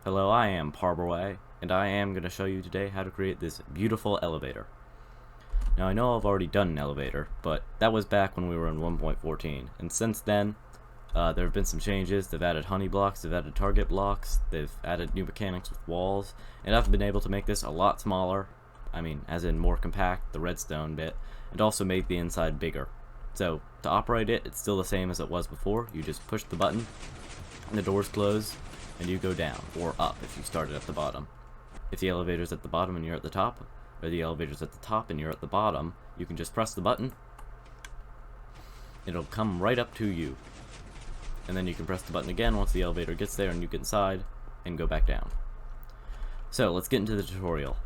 Hello, I am Parberway, and I am going to show you today how to create this beautiful elevator. Now I know I've already done an elevator, but that was back when we were in 1.14, and since then there have been some changes. They've added honey blocks, they've added target blocks, they've added new mechanics with walls, and I've been able to make this a lot smaller, as in more compact, the redstone bit, and also make the inside bigger. So to operate it, it's still the same as it was before. You just push the button, and the doors close, and you go down, or up if you started at the bottom. If the elevator's at the bottom and you're at the top, or the elevator's at the top and you're at the bottom, you can just press the button. It'll come right up to you. And then you can press the button again once the elevator gets there and you get inside, and go back down. So let's get into the tutorial.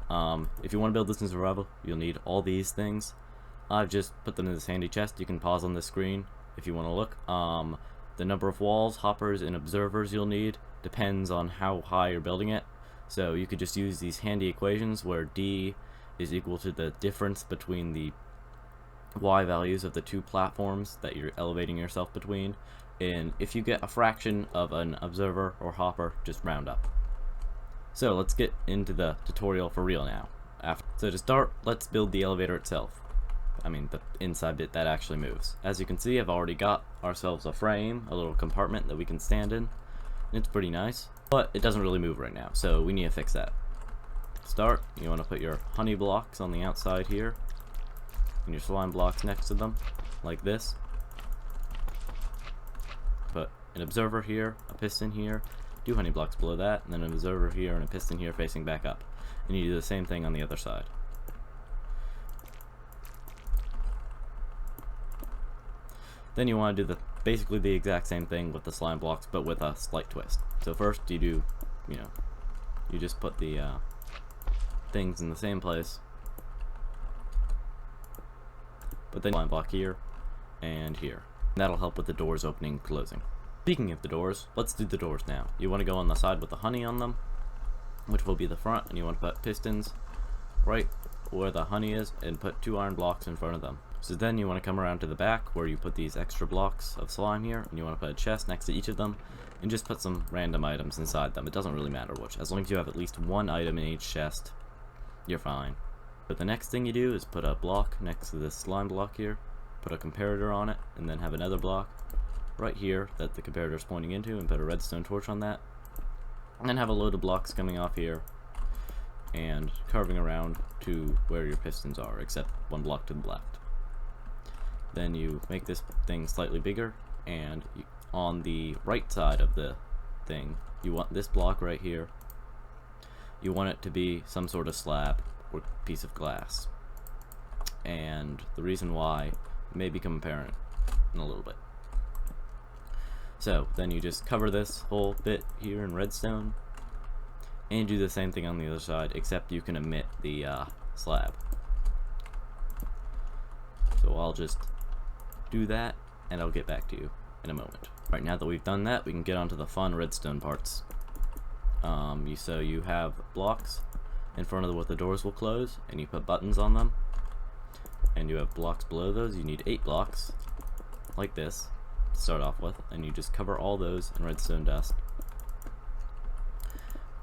If you want to build this in survival, you'll need all these things. I've just put them in this handy chest. You can pause on this screen if you want to look. The number of walls, hoppers, and observers you'll need depends on how high you're building it. So you could just use these handy equations where D is equal to the difference between the Y values of the two platforms that you're elevating yourself between. And if you get a fraction of an observer or hopper, just round up. So let's get into the tutorial for real now. So to start, let's build the elevator itself. The inside bit that actually moves. As you can see, I've already got ourselves a frame, a little compartment that we can stand in. It's pretty nice, but it doesn't really move right now, so we need to fix that. To start, you want to put your honey blocks on the outside here, and your slime blocks next to them, like this. Put an observer here, a piston here, 2 honey blocks below that, and then an observer here and a piston here facing back up. And you do the same thing on the other side. Then you want to do basically the exact same thing with the slime blocks, but with a slight twist. So first you do, you just put the things in the same place, but then slime block here and here. And that'll help with the doors opening and closing. Speaking of the doors, let's do the doors now. You want to go on the side with the honey on them, which will be the front, and you want to put pistons right where the honey is and put 2 iron blocks in front of them. So then you want to come around to the back where you put these extra blocks of slime here, and you want to put a chest next to each of them, and just put some random items inside them. It doesn't really matter which. As long as you have at least 1 item in each chest, you're fine. But the next thing you do is put a block next to this slime block here, put a comparator on it, and then have another block right here that the comparator is pointing into, and put a redstone torch on that. And then have a load of blocks coming off here and carving around to where your pistons are, except 1 block to the left. Then you make this thing slightly bigger, and on the right side of the thing, you want this block right here. You want it to be some sort of slab or piece of glass. And the reason why may become apparent in a little bit. So then you just cover this whole bit here in redstone, and do the same thing on the other side, except you can omit the slab. So I'll just do that, and I'll get back to you in a moment. Right, now that we've done that, we can get onto the fun redstone parts. So you have blocks in front of what the doors will close, and you put buttons on them, and you have blocks below those. You need 8 blocks like this to start off with, and you just cover all those in redstone dust.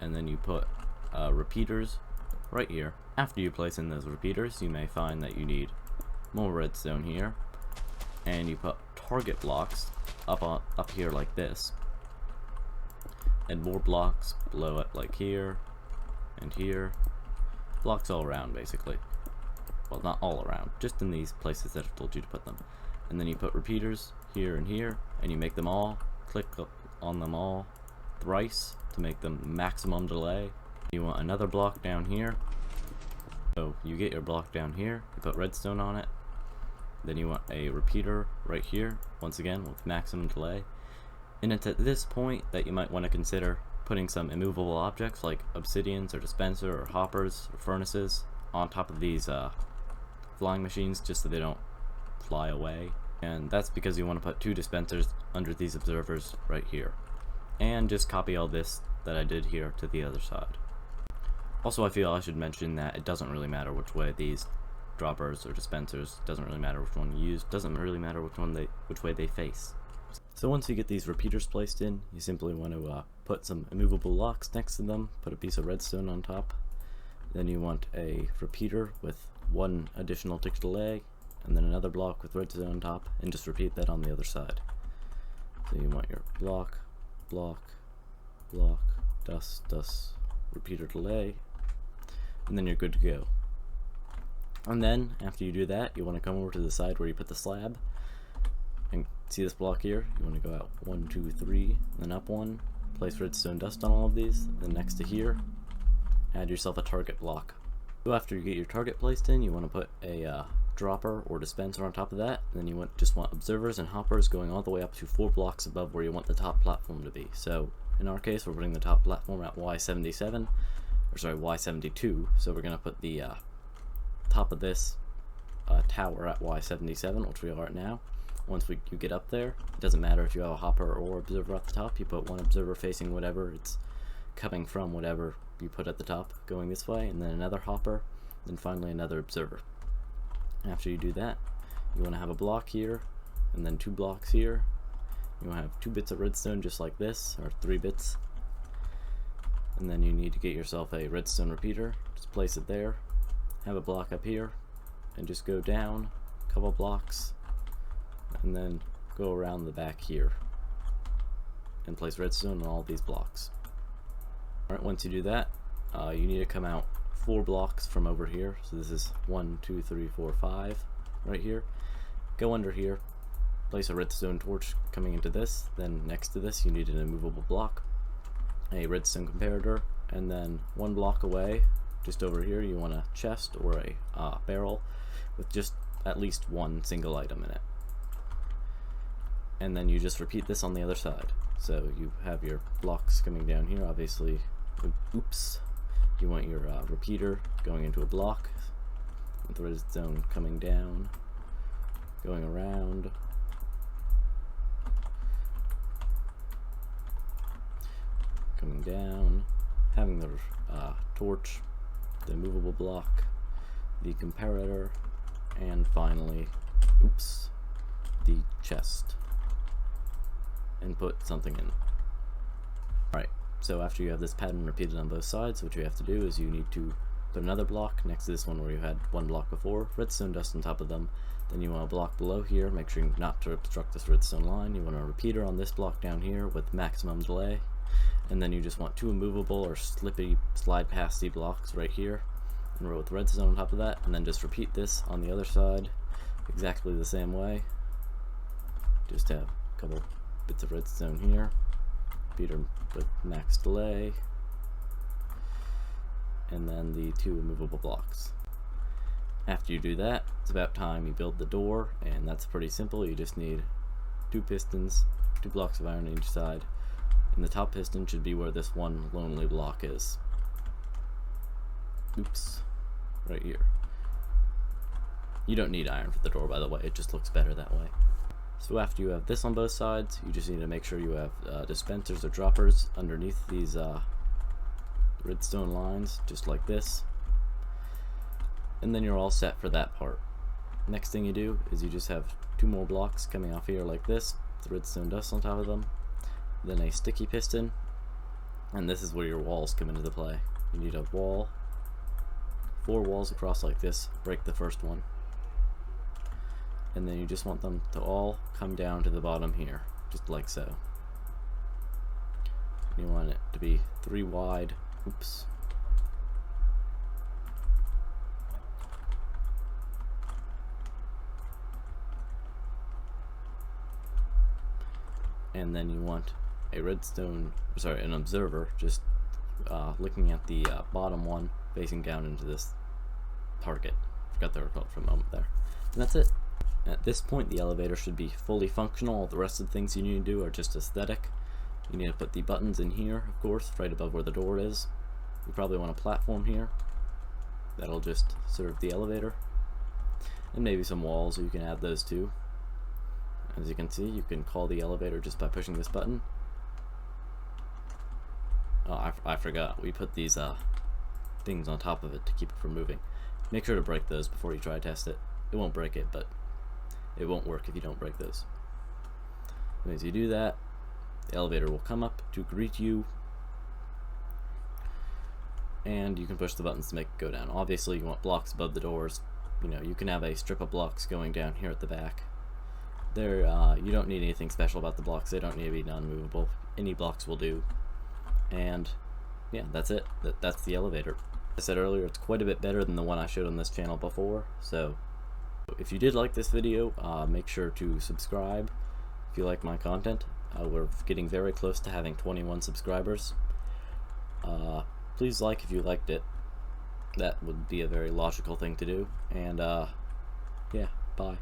And then you put repeaters right here. After you place in those repeaters, you may find that you need more redstone here, and you put target blocks up here like this, and more blocks below it like here and here. Blocks all around, basically. Well, not all around, just in these places that I've told you to put them. And then you put repeaters here and here, and you make them all, click on them all thrice to make them maximum delay. You want another block down here, so you get your block down here, you put redstone on it. Then you want a repeater right here, once again with maximum delay. And it's at this point that you might want to consider putting some immovable objects like obsidians or dispenser or hoppers or furnaces on top of these flying machines, just so they don't fly away. And that's because you want to put 2 dispensers under these observers right here. And just copy all this that I did here to the other side. Also, I feel I should mention that it doesn't really matter which way these droppers or dispensers, doesn't really matter which one you use, doesn't really matter which way they face. So once you get these repeaters placed in, you simply want to put some immovable blocks next to them, put a piece of redstone on top. Then you want a repeater with one additional tick delay, and then another block with redstone on top, and just repeat that on the other side. So you want your block, block, block, dust, dust, repeater delay, and then you're good to go. And then, after you do that, you want to come over to the side where you put the slab, and see this block here? You want to go out 1, 2, 3, then up 1, place redstone dust on all of these, then next to here, add yourself a target block. So after you get your target placed in, you want to put a dropper or dispenser on top of that, and then you just want observers and hoppers going all the way up to 4 blocks above where you want the top platform to be. So in our case, we're putting the top platform at Y77, or sorry, Y72, so we're going to put the top of this tower at Y77, which we are at now. Once you get up there, it doesn't matter if you have a hopper or observer at the top, you put one observer facing whatever it's coming from, whatever you put at the top going this way, and then another hopper, then finally another observer. After you do that, you want to have a block here, and then 2 blocks here. You want to have 2 bits of redstone just like this, or 3 bits. And then you need to get yourself a redstone repeater, just place it there, have a block up here, and just go down a couple blocks, and then go around the back here, and place redstone on all these blocks. Alright, once you do that, you need to come out 4 blocks from over here. So this is 1, 2, 3, 4, 5 right here. Go under here, place a redstone torch coming into this, then next to this you need an immovable block, a redstone comparator, and then 1 block away, just over here, you want a chest or a barrel with just at least 1 single item in it. And then you just repeat this on the other side. So you have your blocks coming down here, obviously. Oops. You want your repeater going into a block, with the redstone coming down, going around, coming down, having the torch, the movable block, the comparator, and finally, oops, the chest, and put something in. Alright, so after you have this pattern repeated on both sides, what you have to do is you need to put another block next to this one where you had 1 block before, redstone dust on top of them. Then you want a block below here, make sure not to obstruct this redstone line. You want a repeater on this block down here with maximum delay. And then you just want 2 immovable or slippy slide pasty blocks right here, and roll with redstone on top of that, and then just repeat this on the other side exactly the same way. Just have a couple bits of redstone here, repeater with max delay, and then the 2 immovable blocks. After you do that, it's about time you build the door, and that's pretty simple. You just need 2 pistons, 2 blocks of iron on each side, and the top piston should be where this 1 lonely block is. Oops, right here. You don't need iron for the door, by the way, it just looks better that way. So after you have this on both sides, you just need to make sure you have dispensers or droppers underneath these redstone lines, just like this. And then you're all set for that part. Next thing you do is you just have 2 more blocks coming off here like this, with redstone dust on top of them. Then a sticky piston, and this is where your walls come into the play. You need a wall, 4 walls across like this, break the first one. And then you just want them to all come down to the bottom here, just like so. You want it to be 3 wide, oops. And then you want an observer just looking at the bottom one, facing down into this target. Forgot the result for a moment there. And that's it. At this point, the elevator should be fully functional. All the rest of the things you need to do are just aesthetic. You need to put the buttons in here, of course, right above where the door is. You probably want a platform here. That'll just serve the elevator. And maybe some walls, so you can add those too. As you can see, you can call the elevator just by pushing this button. Oh, I forgot. We put these things on top of it to keep it from moving. Make sure to break those before you try to test it. It won't break it, but it won't work if you don't break those. As you do that, the elevator will come up to greet you, and you can push the buttons to make it go down. Obviously, you want blocks above the doors. You know, you can have a strip of blocks going down here at the back. There, you don't need anything special about the blocks. They don't need to be non-movable. Any blocks will do. And yeah, that's it. That's the elevator. As I said earlier, it's quite a bit better than the one I showed on this channel before. So if you did like this video, make sure to subscribe if you like my content. We're getting very close to having 21 subscribers. Please like if you liked it. That would be a very logical thing to do. And yeah, bye.